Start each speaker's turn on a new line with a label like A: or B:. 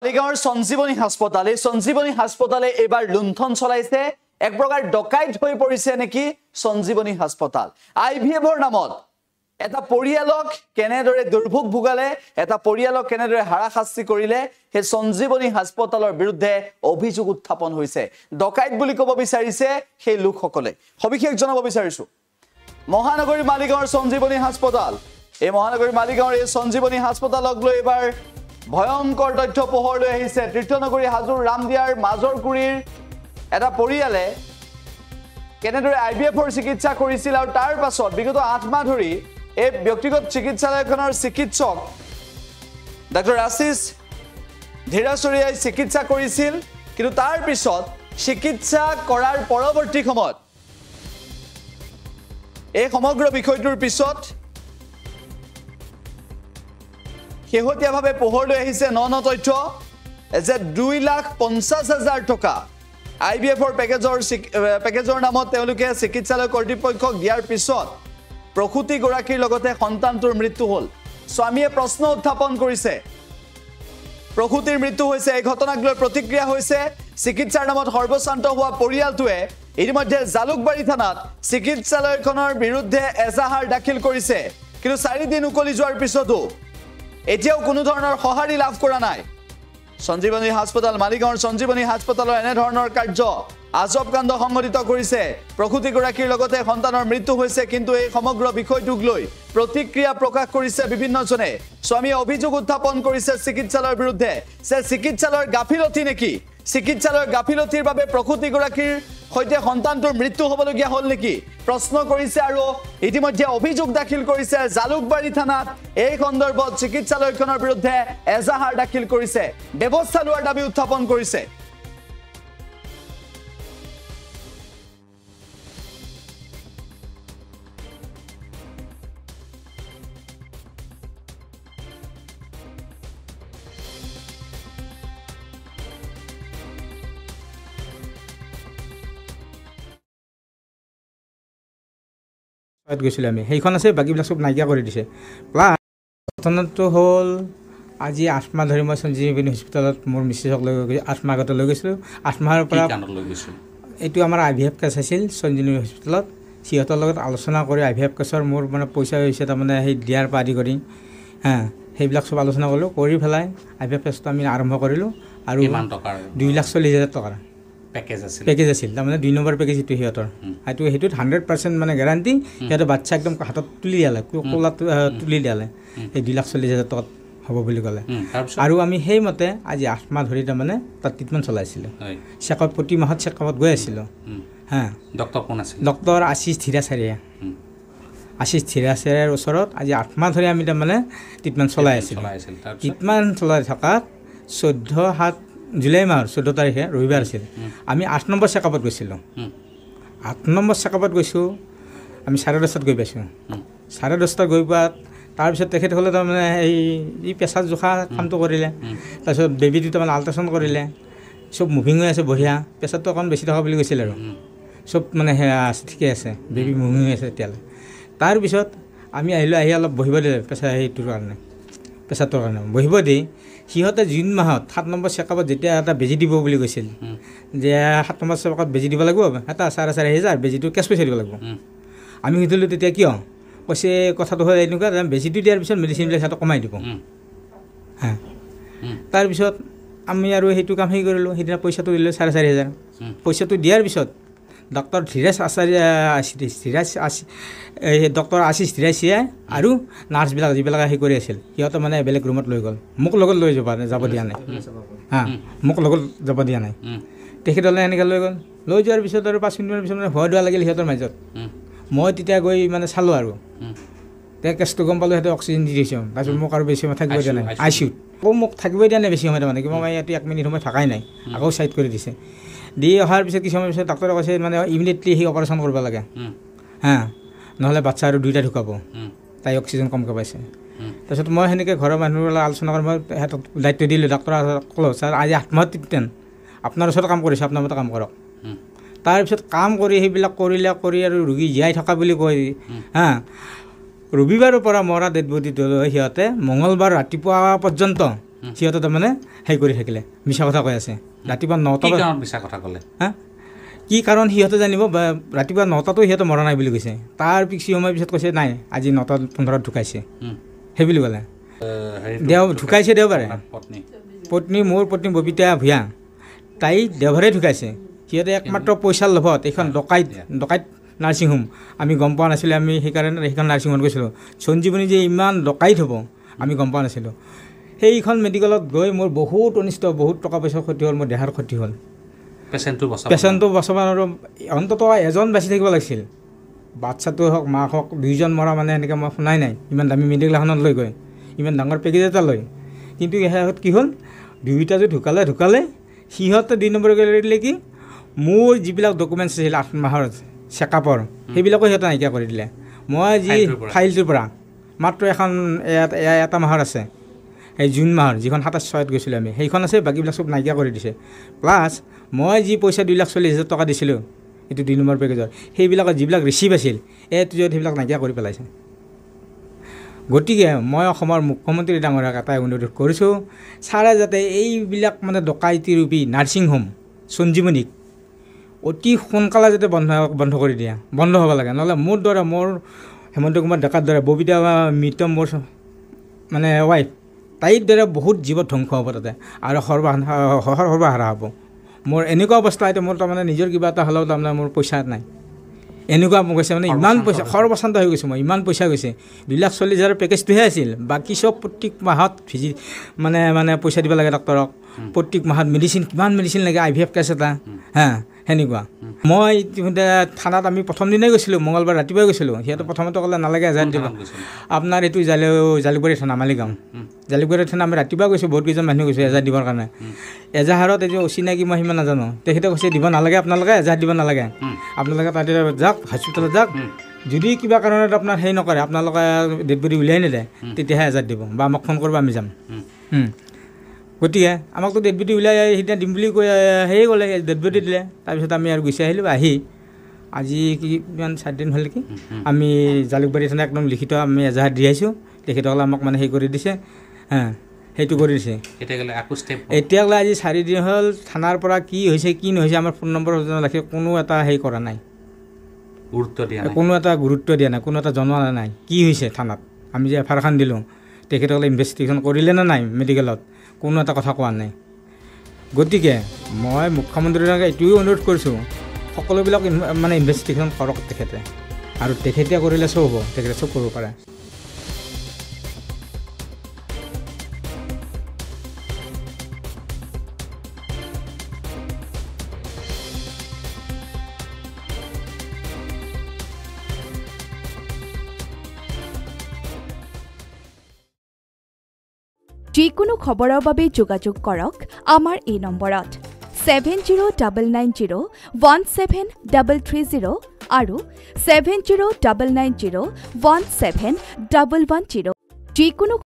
A: মালিগাঁৱৰ সঞ্জীৱনী হাস্পতাল এই সঞ্জীৱনী হাস্পতালে এবাৰ লুণ্ঠন চলাইছে এক প্ৰকাৰ ডকাইত হৈ পৰিছে নেকি সঞ্জীৱনী হাস্পতাল আইভিএফৰ নামত এটা পৰিয়ালক কেনেদৰে দুৰ্ভোগ ভুগালে এটা পৰিয়ালক কেনেদৰে হাৰাশাস্তি কৰিলে হে সঞ্জীৱনী হাস্পতালৰ বিৰুদ্ধে অভিযোগ উত্থাপন হৈছে ডকাইত বুলি ক'ব বিচাৰিছে সেই লোকসকলে সবিশেষ জনাব বিচাৰিছো মহানগৰী মালিগাঁৱৰ সঞ্জীৱনী হাস্পতাল এই মহানগৰী মালিগাঁৱৰ এই সঞ্জীৱনী হাস্পতালক লৈ এবাৰ ভয়ংকৰ তথ্য পোহৰলৈ আহিছে তীৰ্থনগৰী হাজোৰ ৰামদিয়াৰ মাজৰকুৰিৰ এটা পৰিয়ালে কেনেদৰে আইভিএফৰ চিকিৎসা কৰিছিল আৰু তাৰ পাছত বিগত 8 মাহ ধৰি এই ব্যক্তিগত চিকিৎসালয়খনৰ চিকিৎসক ডক্টৰ আশিষ ধীৰাচৰিয়াই চিকিৎসা কৰিছিল কিন্তু তাৰ পিছত চিকিৎসা কৰাৰ পৰৱৰ্তী সময়ত এই সমগ্ৰ বিষয়টোৰ পিছত শেহতীয়াভাৱে পোহৰলৈ আহিছে ন তথ্য যে 2,50,000 টকা আইভিএফৰ পেকেজৰ নামত তেওঁলোকে চিকিৎসালয় কৰ্তৃপক্ষক দিয়াৰ পিছত প্ৰসূতি গৰাকীৰ লগতে সন্তানটোৰ মৃত্যু হ'ল স্বামীয়ে প্ৰশ্ন উত্থাপন কৰিছে প্ৰসূতিৰ মৃত্যু হৈছে এই ঘটনাক লৈ প্ৰতিক্ৰিয়া হৈছে চিকিৎসাৰ নামত সৰ্বশান্ত হোৱা পৰিয়ালটোৱে ইতিমধ্যে জালুকবাৰী থানাত চিকিৎসালয়খনৰ বিৰুদ্ধে এজাহাৰ দাখিল কৰিছে কিন্তু 4 দিন উকলি যোৱাৰ পিছতো এতিয়াও কোনো ধৰণৰ সঁহাৰি লাভ কৰা নাই সঞ্জীৱনী হাস্পতাল মালিগাঁৱৰ সঞ্জীৱনী হাস্পতালৰ এনে ধৰণৰ কাৰ্য আজব কাণ্ড সংঘটিত কৰিছে প্ৰসূতি গৰাকীৰ লগতে সন্তানৰ মৃত্যু হৈছে কিন্তু এই সমগ্ৰ বিষয়টোক লৈ প্ৰতিক্ৰিয়া প্ৰকাশ কৰিছে বিভিন্নজনে স্বামীয়ে অভিযোগ উত্থাপন কৰিছে চিকিৎসালয়ৰ বিৰুদ্ধে যে চিকিৎসালয়ৰ গাফিলতি নেকি চিকিৎসালয়ৰ গাফিলতিৰ বাবে প্ৰসূতি গৰাকীৰ হৈতে সন্তানটোৰ মৃত্যু হ'বলগীয়া হ'ল নেকি প্ৰশ্ন কৰিছে আৰু ইতিমধ্যে অভিযোগ দাখিল কৰিছে জালুকবাৰী থানাত এই সন্দৰ্ভত চিকিৎসালয়খনৰ বিৰুদ্ধে এজাহাৰ দাখিল কৰিছে ব্যৱস্থা লোৱাৰ দাবী উত্থাপন কৰিছে
B: গৈছিল আমি সেইখন আছে বাকীবিলাক সব নাইকিয়া কৰি দিছে প্লাছ ঘটনাটো হ'ল আজি 8 মাহ ধৰি মই সঞ্জীৱনী হস্পিটেলত মোৰ মিছেছক লৈ গৈছোঁ 8 মাহ আগতে লৈ গৈছিলোঁ 8 মাহৰ পৰা এইটো আমাৰ আইভিএফ কেছ আছিল সঞ্জীৱনী হস্পিটেলত সিহঁতৰ লগত আলোচনা কৰি আইভিএফ কেছৰ মোৰ মানে পইচা হৈছে তাৰমানে সেই দিয়াৰ পৰা আদি কৰি সেইবিলাক সব আলোচনা কৰিলোঁ কৰি পেলাই আইভিএফ কেছটো আমি আৰম্ভ কৰিলোঁ আৰু 2,40,000 টকাৰ পেকেজ আছিল তাৰমানে 2 নম্বৰ পেকেজ এইটো সিহঁতৰ সেইটোত 100% মানে গেৰাণ্টি সিহঁতে বাচ্চা একদম হাতত তুলি দিয়ালে কোলাত তুলি দিয়ালে এই 2,40,000 টকাত হ'ব বুলি ক'লে আৰু আমি সেইমতে আজি 8 মাহ ধৰি তাৰমানে তাত ট্ৰিটমেণ্ট চলাইছিলোঁ চেকআপ প্ৰতি মাহত চেকআপত গৈ আছিলোঁ
C: ডক্টৰ কোন আছিল
B: ডক্টৰ আশিষ ধীৰাচাৰিয়া আশিষ ধীৰাচাৰিয়াৰ ওচৰত আজি 8 মাহ ধৰি আমি তাৰমানে ট্ৰিটমেণ্ট চলাই আছিলোঁ ট্ৰিটমেণ্ট চলাই থকাত 14/7 জুলাই মাহৰ 14 তাৰিখে ৰবিবাৰ আছিল আমি 8 নম্বৰ চেকআপত গৈছিলোঁ 8 নম্বৰ চেকআপত গৈছোঁ আমি 10:30 গৈ পাইছোঁ 10:30 গৈ পোৱাত তাৰপিছত তেখেতসকলে তাৰমানে এই পেছাৰ জোখা কামটো কৰিলে তাৰপিছত বেবীটো তাৰমানে আল্ট্ৰাচাউণ্ড কৰিলে চব মুভিং হৈ আছে বঢ়িয়া পেছাৰটো অকণ বেছি থকা বুলি কৈছিল আৰু চব মানে আছে ঠিকে আছে বেবী মুভিং হৈ আছে এতিয়ালৈ তাৰপিছত আমি আহি অলপ বহিব দিলে সেইটোৰ কাৰণে পেছাৰটোৰ কাৰণে বহিব দি সিহঁতে জুন মাহত 7 নম্বৰ চেকআপত যেতিয়া এটা বেজি দিব বুলি কৈছিল যে 7 নম্বৰ চেকআপত বেজি দিব লাগিব এটা 4,500 বেজিটো কেছ পইচা দিব লাগিব আমি সুধিলোঁ তেতিয়া কিয় কৈছে কথাটো হয় এনেকুৱা বেজিটো দিয়াৰ পিছত মেডিচিনবিলাক সিহঁতক কমাই দিব তাৰপিছত আমি আৰু সেইটো কাম কৰিলোঁ সেইদিনা পইচাটো দিলোঁ 4,500 পইচাটো দিয়াৰ পিছত ডক্টৰ ডক্টৰ আশিষ ধীৰাচাৰিয়া আৰু নাৰ্ছবিলাক যিবিলাক কৰি আছিল সিহঁতে মানে বেলেগ ৰুমত লৈ গ'ল মোক লগত লৈ যাব দিয়া নাই মোক লগত যাব দিয়া নাই তেখেতলৈ এনেকৈ লৈ যোৱাৰ পিছত আৰু 5 মিনিটৰ পিছত মানে ভয় দোৱা লাগিল সিহঁতৰ মাজত মই তেতিয়া গৈ মানে চালোঁ আৰু তেওঁ কেছটো গম পালোঁ সিহঁতে অক্সিজেন দি দিছোঁ তাৰপিছত মোক আৰু বেছি সময় থাকিবই দিয়া নাই আইচিউত মোক থাকিবই দিয়া নাই বেছি সময় তাৰমানে কিবা মই ইয়াতে 1 মিনিট সময় থকাই নাই আকৌ চাইড কৰি দিছে দি অহাৰ পিছত কিছু সময় পিছত ডাক্তৰে কৈছে মানে ইমিডিয়েটলি সেই অপাৰেশ্যন কৰিব লাগে নহ'লে বাচ্চা আৰু 2টা ঢুকাব তাই অক্সিজেন কমকৈ পাইছে তাৰপিছত মই সেনেকৈ ঘৰৰ মানুহৰ লগত আলোচনা কৰি মই সিহঁতক দায়িত্ব দিলোঁ ডাক্তৰে ক'লোঁ ছাৰ আজি 8 মাহত ট্ৰিটমেণ্ট আপোনাৰ ওচৰত কাম কৰিছে আপোনাৰ মতে কাম কৰক তাৰপিছত কাম কৰি সেইবিলাক কৰি আৰু ৰোগী জীয়াই থকা বুলি কয় ৰবিবাৰৰ পৰা মৰা ডেড বডিটো সিহঁতে মঙলবাৰ ৰাতিপুৱা পৰ্যন্ত সিহঁতে তাৰমানে হেৰি কৰি থাকিলে মিছা কথা কৈ আছে ৰাতিপুৱা 9টা
C: মিছা কথা ক'লে
B: হা কি কাৰণ সিহঁতে জানিব ৰাতিপুৱা 9টাতো সিহঁতে মৰা নাই বুলি কৈছে তাৰ কিছু সময় পিছত কৈছে নাই আজি 9:15 ঢুকাইছে সেই বুলি ক'লে ঢুকাইছে দেওবাৰে মোৰ পত্নী ববিতা ভূঞা তাই দেওবাৰে ঢুকাইছে সিহঁতে একমাত্ৰ পইচাৰ লোভত এইখন ডকাইত নাৰ্ছিং হোম আমি গম পোৱা নাছিলোঁ আমি সেইকাৰণে সেইখন নাৰ্ছিং হোমত গৈছিলোঁ সঞ্জীৱনী যে ইমান ডকাইত হ'ব আমি গম পোৱা নাছিলোঁ সেইখন মেডিকেলত গৈ মোৰ বহুত অনিষ্ট বহুত টকা পইচাৰ ক্ষতি হ'ল মোৰ দেহাৰ ক্ষতি হ'ল পেচেণ্টটো বচাব আৰু অন্ততঃ এজন বাচি থাকিব লাগিছিল বাচ্চাটো হওক মাক হওক দুইজন মৰা মানে এনেকৈ মই শুনাই নাই ইমান দামী মেডিকেল এখনত লৈ গৈ ইমান ডাঙৰ পেকেজ এটা লৈ কিন্তু শেষত কি হ'ল দুয়োটা যে ঢুকালে সিহঁতে 2 নম্বৰ কৰি দিলে কি মোৰ যিবিলাক ডকুমেণ্টছ আছিল 8 মাহৰ চেকআপৰ সেইবিলাকো সিহঁতে নাইকিয়া কৰি দিলে মই যি ফাইলটোৰ পৰা মাত্ৰ এখন এটা মাহৰ আছে এই জুন মাহৰ যিখন 27/6 গৈছিলোঁ আমি সেইখন আছে বাকীবিলাক চব নাইকিয়া কৰি দিছে প্লাছ মই যি পইচা 2,40,000 টকা দিছিলোঁ এইটো 2 নম্বৰ পেকেজৰ সেইবিলাকৰ যিবিলাক ৰিচিভ আছিল সেইবিলাক নাইকিয়া কৰি পেলাইছে গতিকে মই অসমৰ মুখ্যমন্ত্ৰী ডাঙৰীয়াক এটাই অনুৰোধ কৰিছোঁ ছাৰে যাতে এইবিলাক মানে ডকাইতিৰূপী নাৰ্ছিং হোম সঞ্জীৱনীক অতি সোনকালে যাতে বন্ধ কৰি দিয়া বন্ধ হ'ব লাগে নহ'লে মোৰ দৰে মোৰ হেমন্ত কুমাৰ ডেকাৰ দৰে ববিতা মৃত মোৰ মানে ৱাইফ তাইৰ দৰে বহুত জীৱ ধ্বংস হ'ব তাতে আৰু সৰ্বহাৰা হ'ব মোৰ এনেকুৱা অৱস্থা এতিয়া মোৰ তাৰমানে নিজৰ কিবা এটা হ'লেও তাৰমানে মোৰ পইচা নাই এনেকুৱা গৈছে মানে ইমান পইচা সৰ্বশান্ত হৈ গৈছে মই ইমান পইচা গৈছে 2,40,000 পেকেজটোহে আছিল বাকী চব প্ৰত্যেক মাহত মানে পইচা দিব লাগে ডক্টৰক প্ৰত্যেক মাহত কিমান মেডিচিন লাগে IVF কেছ এটা সেনেকুৱা মই ইতিমধ্যে থানাত আমি প্ৰথম দিনাই গৈছিলোঁ মঙলবাৰ ৰাতিপুৱাই গৈছিলোঁ সিহঁতে প্ৰথমতে ক'লে নালাগে এজাহাৰ দিব আপোনাৰ এইটো জালুকবাৰী থানা মালিগাঁও জালুকবাৰী থানা আমি ৰাতিপুৱা গৈছোঁ বহুত কেইজন মানুহ গৈছোঁ এজাহাৰ দিবৰ কাৰণে এজাহাৰত এইটো অচিনাকি মই সিমান নাজানো তেখেতে কৈছে দিব নালাগে আপোনালোকে এজাহাৰ দিব নালাগে আপোনালোকে তাতে যাওক হস্পিটেলত যাওক যদি কিবা কাৰণত আপোনাৰ হেৰি নকৰে আপোনালোকে ডেড বডি উলিয়াই নিলে তেতিয়াহে এজাহাৰ দিব বা আমাক ফোন কৰিব আমি যাম গতিকে আমাকতো ডেড বডি উলিয়াই সিদিনা দিম বুলি কৈ সেয়ে ক'লে ডেড বডি দিলে তাৰপিছত আমি আৰু গুচি আহিলোঁ আজি কিমান 4 দিন হ'ল নেকি আমি জালুকবাৰী থানা একদম লিখিত আমি এজাহাৰ দি আহিছোঁ তেখেতসকলে আমাক মানে হেৰি কৰি দিছে সেইটো কৰি দিছে এতিয়ালৈ আজি 4 দিন হ'ল থানাৰ পৰা কি হৈছে কি নহৈছে আমাৰ ফোন নম্বৰ ৰাখি কোনো এটা হেৰি কৰা নাই কোনো এটা গুৰুত্ব দিয়া নাই কোনো এটা জনোৱা নাই কি হৈছে থানাত আমি যে এফআইআৰখন দিলোঁ তেখেতসকলে ইনভেষ্টিগেশ্যন কৰিলে নে নাই মেডিকেলত কোনো এটা কথা কোৱা নাই গতিকে মই মুখ্যমন্ত্ৰীক এইটোৱে অনুৰোধ কৰিছোঁ সকলোবিলাক মানে ইনভেষ্টিগেশ্যন কৰক তেখেতে আৰু তেখেতে কৰিলে চব হ'ব তেখেতে চব কৰিব পাৰে
D: যিকোনো খবৰৰ বাবে যোগাযোগ কৰক আমাৰ এই নম্বৰত 7099017330 আৰু 7099017110 যিকোনো